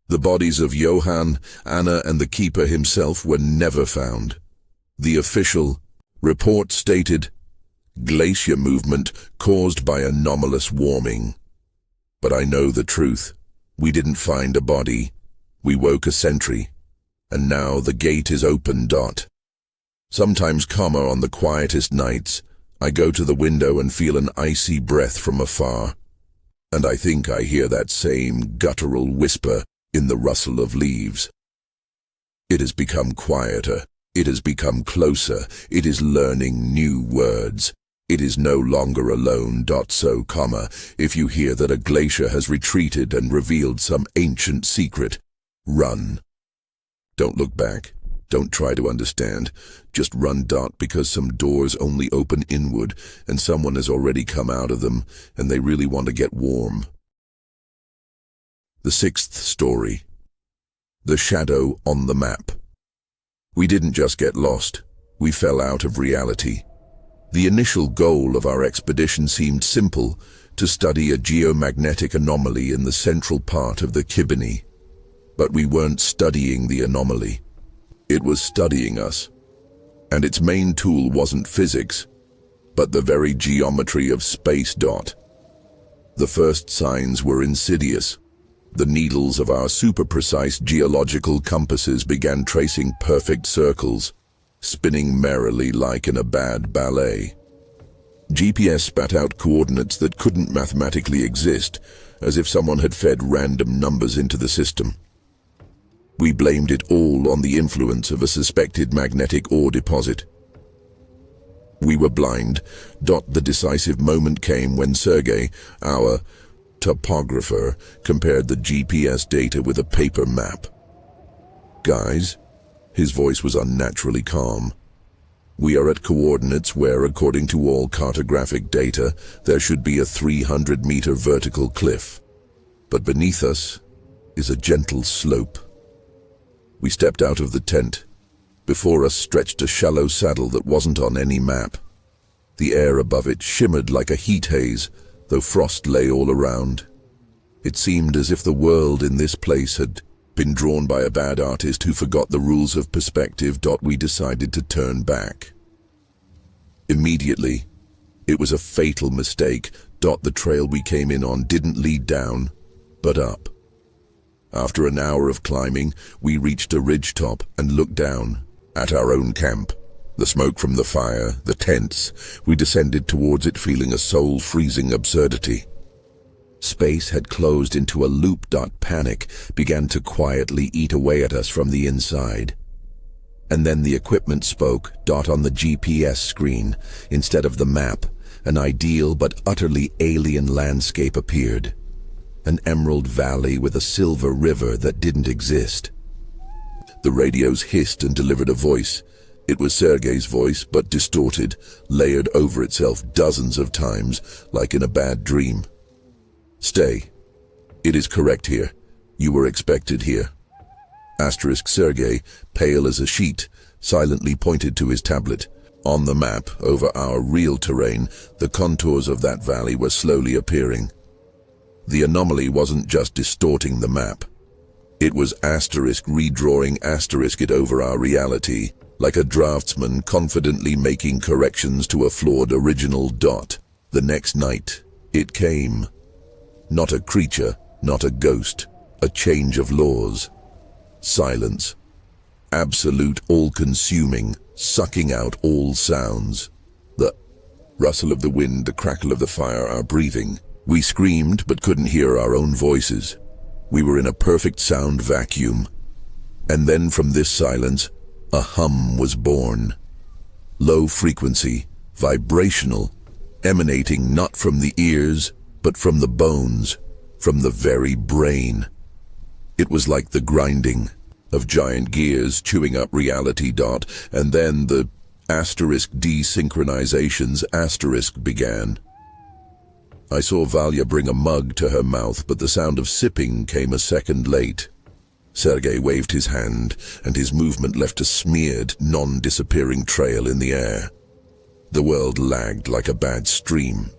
The bodies of Johann, Anna, and the keeper himself were never found. The official report stated, glacier movement caused by anomalous warming. But I know the truth. We didn't find a body. We woke a sentry. And now the gate is open. Sometimes, on the quietest nights, I go to the window and feel an icy breath from afar. And I think I hear that same guttural whisper in the rustle of leaves. It has become quieter. It has become closer. It is learning new words. It is no longer alone. If you hear that a glacier has retreated and revealed some ancient secret, run. Don't look back. Don't try to understand. Just run. Because some doors only open inward, and someone has already come out of them, and they really want to get warm. The sixth story. The shadow on the map. We didn't just get lost. We fell out of reality. The initial goal of our expedition seemed simple, to study a geomagnetic anomaly in the central part of the Kibini. But we weren't studying the anomaly. It was studying us. And its main tool wasn't physics, but the very geometry of space. The first signs were insidious. The needles of our super-precise geological compasses began tracing perfect circles, spinning merrily like in a bad ballet. GPS spat out coordinates that couldn't mathematically exist, as if someone had fed random numbers into the system. We blamed it all on the influence of a suspected magnetic ore deposit. We were blind. The decisive moment came when Sergei, our topographer, compared the GPS data with a paper map. Guys, his voice was unnaturally calm. We are at coordinates where, according to all cartographic data, there should be a 300-meter vertical cliff. But beneath us is a gentle slope. We stepped out of the tent. Before us stretched a shallow saddle that wasn't on any map. The air above it shimmered like a heat haze, though frost lay all around. It seemed as if the world in this place had been drawn by a bad artist who forgot the rules of perspective. We decided to turn back. Immediately, it was a fatal mistake. The trail we came in on didn't lead down, but up. After an hour of climbing, we reached a ridgetop and looked down at our own camp. The smoke from the fire, the tents, we descended towards it feeling a soul-freezing absurdity. Space had closed into a loop. Panic began to quietly eat away at us from the inside. And then the equipment spoke. On the GPS screen, instead of the map, an ideal but utterly alien landscape appeared. An emerald valley with a silver river that didn't exist. The radios hissed and delivered a voice. It was Sergei's voice, but distorted, layered over itself dozens of times, like in a bad dream. Stay. It is correct here. You were expected here. Sergei, pale as a sheet, silently pointed to his tablet. On the map, over our real terrain, the contours of that valley were slowly appearing. The anomaly wasn't just distorting the map. It was redrawing it over our reality, like a draftsman confidently making corrections to a flawed original. The next night, it came. Not a creature, not a ghost, a change of laws. Silence. Absolute, all-consuming, sucking out all sounds. The rustle of the wind, the crackle of the fire, our breathing. We screamed but couldn't hear our own voices. We were in a perfect sound vacuum. And then from this silence, a hum was born. Low frequency, vibrational, emanating not from the ears, but from the bones, from the very brain. It was like the grinding of giant gears chewing up reality. And then the desynchronizations began. I saw Valya bring a mug to her mouth, but the sound of sipping came a second late. Sergei waved his hand, and his movement left a smeared, non-disappearing trail in the air. The world lagged like a bad stream.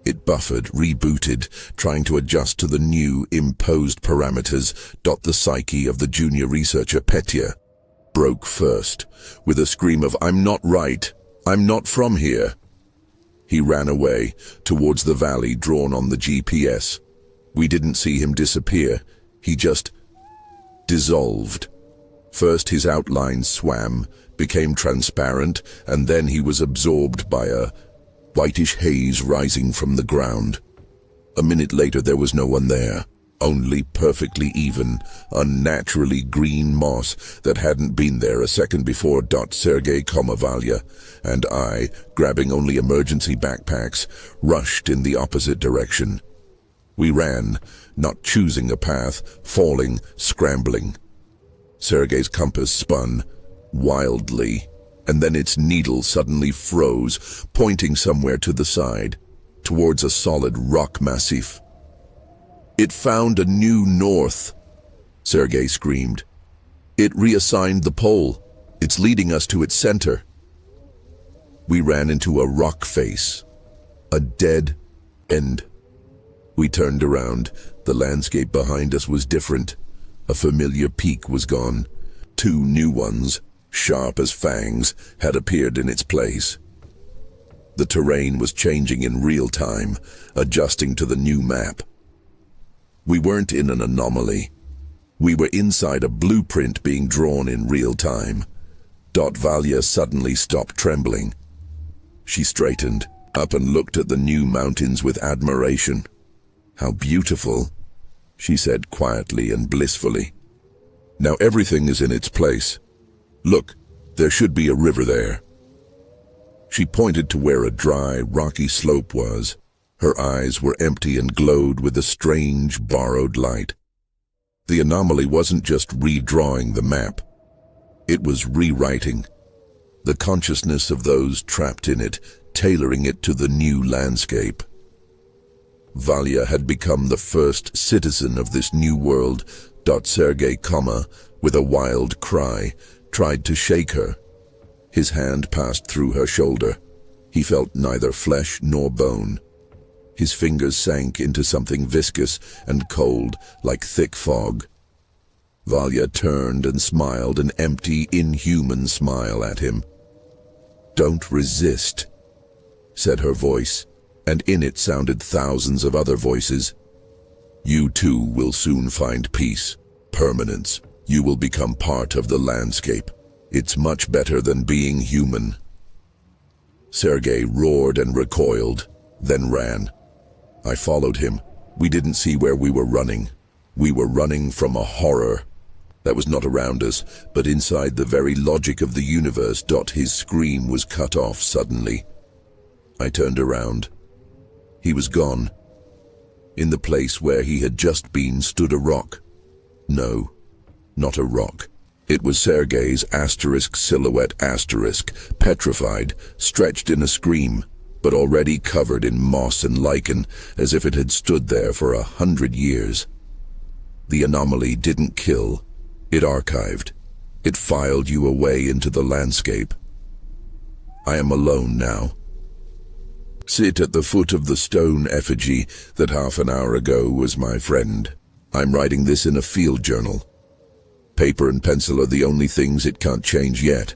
It buffered, rebooted, trying to adjust to the new, imposed parameters. The psyche of the junior researcher Petya broke first, with a scream of, "I'm not right. I'm not from here." He ran away, towards the valley drawn on the GPS. We didn't see him disappear. He just dissolved. First his outline swam, became transparent, and then he was absorbed by a whitish haze rising from the ground. A minute later there was no one there, only perfectly even, unnaturally green moss that hadn't been there a second before. Sergei, Valya, and I, grabbing only emergency backpacks, rushed in the opposite direction. We ran, not choosing a path, falling, scrambling. Sergei's compass spun wildly, and then its needle suddenly froze, pointing somewhere to the side, towards a solid rock massif. "It found a new north," Sergei screamed. "It reassigned the pole. It's leading us to its center." We ran into a rock face, a dead end. We turned around. The landscape behind us was different. A familiar peak was gone. Two new ones, sharp as fangs, had appeared in its place. The terrain was changing in real time, adjusting to the new map. We weren't in an anomaly. We were inside a blueprint being drawn in real time. Valya suddenly stopped trembling. She straightened up and looked at the new mountains with admiration. "How beautiful," she said quietly and blissfully. "Now everything is in its place. Look, there should be a river there." She pointed to where a dry, rocky slope was. Her eyes were empty and glowed with a strange, borrowed light. The anomaly wasn't just redrawing the map. It was rewriting the consciousness of those trapped in it, tailoring it to the new landscape. Valya had become the first citizen of this new world. Sergei, with a wild cry, tried to shake her. His hand passed through her shoulder. He felt neither flesh nor bone. His fingers sank into something viscous and cold, like thick fog. Valya turned and smiled, an empty, inhuman smile at him. "Don't resist," said her voice, and in it sounded thousands of other voices. "You too will soon find peace, permanence. You will become part of the landscape. It's much better than being human." Sergei roared and recoiled, then ran. I followed him. We didn't see where we were running. We were running from a horror that was not around us, but inside the very logic of the universe. His scream was cut off suddenly. I turned around. He was gone. In the place where he had just been stood a rock. No, not a rock. It was Sergei's silhouette, petrified, stretched in a scream, but already covered in moss and lichen, as if it had stood there for 100 years. The anomaly didn't kill. It archived. It filed you away into the landscape. I am alone now. Sit at the foot of the stone effigy that half an hour ago was my friend. I'm writing this in a field journal. Paper and pencil are the only things it can't change yet.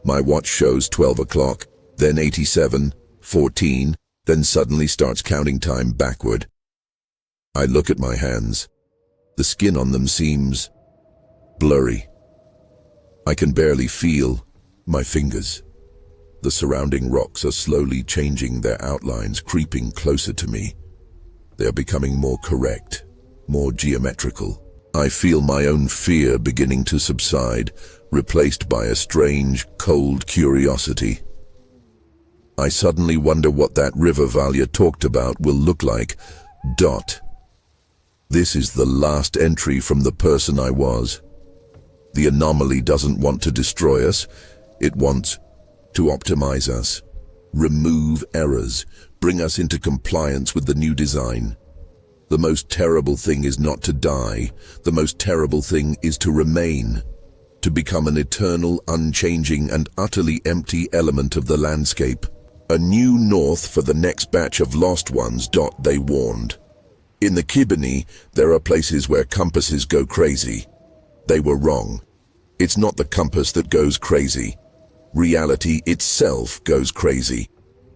My watch shows 12 o'clock, then 87, 14, then suddenly starts counting time backward. I look at my hands. The skin on them seems blurry. I can barely feel my fingers. The surrounding rocks are slowly changing their outlines, creeping closer to me. They are becoming more correct, more geometrical. I feel my own fear beginning to subside, replaced by a strange, cold curiosity. I suddenly wonder what that river Valya talked about will look like. This is the last entry from the person I was. The anomaly doesn't want to destroy us. It wants to optimize us, remove errors, bring us into compliance with the new design. The most terrible thing is not to die. The most terrible thing is to remain, to become an eternal, unchanging, and utterly empty element of the landscape. A new north for the next batch of lost ones. They warned. In the Kibini, there are places where compasses go crazy. They were wrong. It's not the compass that goes crazy. Reality itself goes crazy.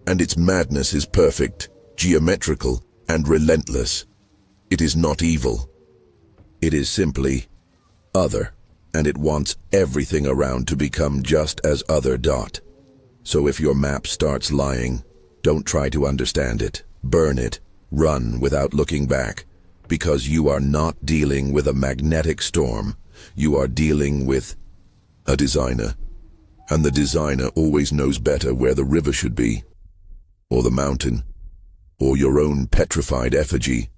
And its madness is perfect, geometrical, and relentless. It is not evil. It is simply other, and it wants everything around to become just as other. So if your map starts lying, don't try to understand it. Burn it. Run without looking back, because you are not dealing with a magnetic storm. You are dealing with a designer, and the designer always knows better where the river should be, or the mountain, or your own petrified effigy.